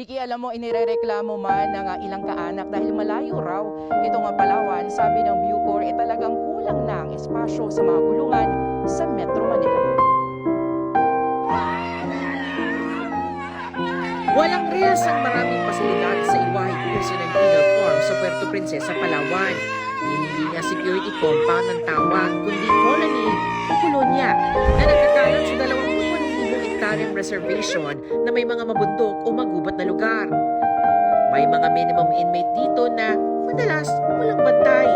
Iki, alam mo, inirereklamo man ng ilang kaanak dahil malayo raw ito nga Palawan. Sabi ng Bucor, talagang kulang na ang espasyo sa mga kulungan sa Metro Manila. Walang rehas ang maraming pasilidad sa Iwahe Prison and Penal Farm sa Puerto Princesa, Palawan. Hindi nga security compound ang tawag, kundi colony o kolonya na nagkakalat sa 21,000 hektaryang reservation na may mga mabundok o magubat na lugar. May mga minimum inmate dito na madalas walang bantay.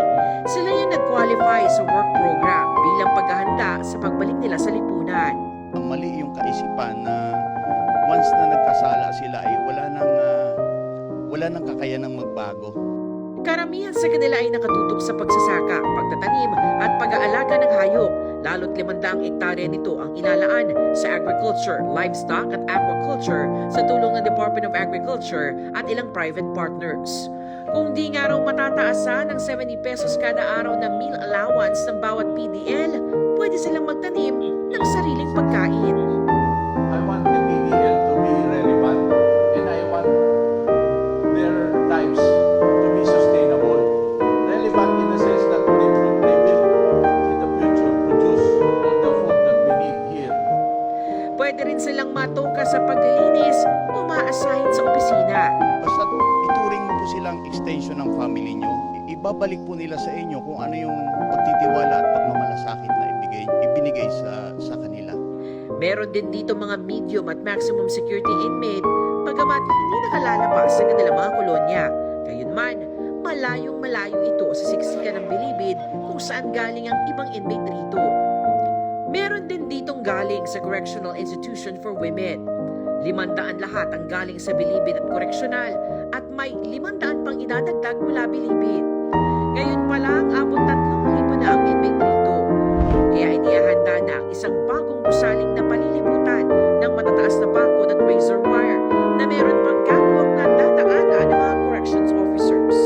Sila yung nag-qualify sa work program bilang paghahanda sa pagbalik nila sa lipunan. Mali yung kaisipan na once na nagkasala sila ay wala nang kakayanang magbago. Karamihan sa kanila ay nakatutok sa pagsasaka, pagtatanim at pag-aalaga ng hayop. Lalo't 500 hektarya nito ang ilalaan sa agriculture, livestock at aquaculture sa tulong ng Department of Agriculture at ilang private partners. Kung di nga raw matataasan ng 70 pesos kada araw na meal allowance ng bawat PDL, pwede silang magtanim ng sariling pagkain. I want the PDL to be relevant and I want their lives to be sustainable. Relevant in the sense that they will in the future produce all the food that we need here. Pwede rin silang matuka sa paglilinis o maasahin sa opisina. Basta ituring mo po silang extension ng family nyo, ibabalik po nila sa inyo kung ano yung pagtitiwala at pagmamalasakit na ibinigay sa kanila. Meron din dito mga medium at maximum security inmate, bagamat hindi nakalalabas sa kanilang mga kolonya. Gayunman, malayong-malayo ito sa siksikan ng Bilibid kung saan galing ang ibang inmate rito. Meron din ditong galing sa Correctional Institution for Women. 500 lahat ang galing sa Bilibid at Correctional at may 500 pang idadagdag mula Bilibid. Ngayon pa lang, abot 3,000 na ang inmate rito. Kaya inihahanda na ang isang bagong gusaling na palilibutan ng matataas na bakod at razor wire na meron pang catwalk na dadaanan ng mga corrections officers.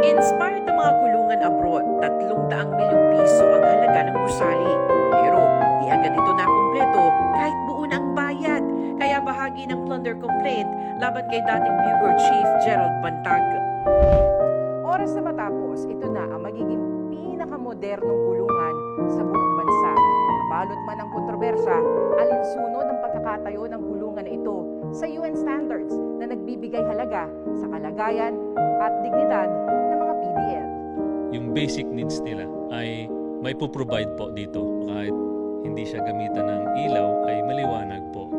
Inspired ng mga kulungan abroad, 300 milyong piso ang halaga ng gusali. Pero di agad ito nakumpleto kahit buo na ang bayad. Kaya bahagi ng plunder complaint laban kay dating Bucor Chief Gerald Bantag. Oras na matapos, ito na ang magiging pinakamodernong kulungan sa buong bansa. Nabalot man ang kontrobersya, alinsunod ang pagkakatayo ng kulungan na ito sa UN standards na nagbibigay halaga sa kalagayan at dignidad ng mga PDL. Yung basic needs nila ay may po-provide po dito. Kahit hindi siya gamitan ng ilaw ay maliwanag po.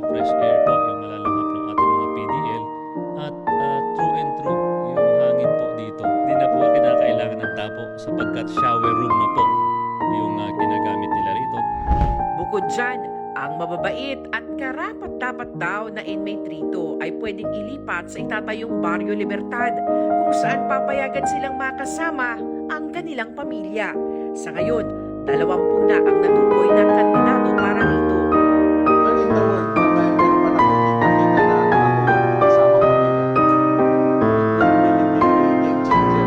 Fresh air po yung malalanghap ng ating mga PDL at true and true yung hangin po dito. Hindi na po kinakailangan ng tapo sapagkat shower room na po yung ginagamit nila rito. Bukod dyan, ang mababait at karapat-dapat daw na inmate rito ay pwedeng ilipat sa itatayong Barrio Libertad kung saan papayagan silang makasama ang kanilang pamilya. Sa ngayon, 20 na ang natukoy na kandidato para rito. But in the world, meron pa naman kita-kita na mga kasama pamilya. It will really be a game changer.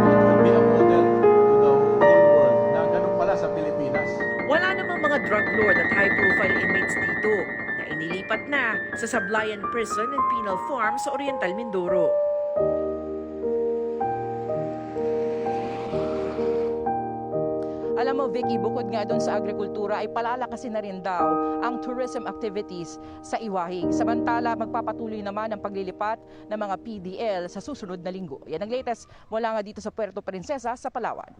It will be a model to the whole world na ganun pala sa Pilipinas. Wala namang mga drug lord at high-profile inmates dito na inilipat na sa Sablayan Prison and Penal Farm sa Oriental Mindoro. Alam mo, Vicky, bukod nga doon sa agrikultura ay palalakasin na rin daw ang tourism activities sa Iwahe. Samantala, magpapatuloy naman ang paglilipat ng mga PDL sa susunod na linggo. Yan ang latest mula nga dito sa Puerto Princesa sa Palawan.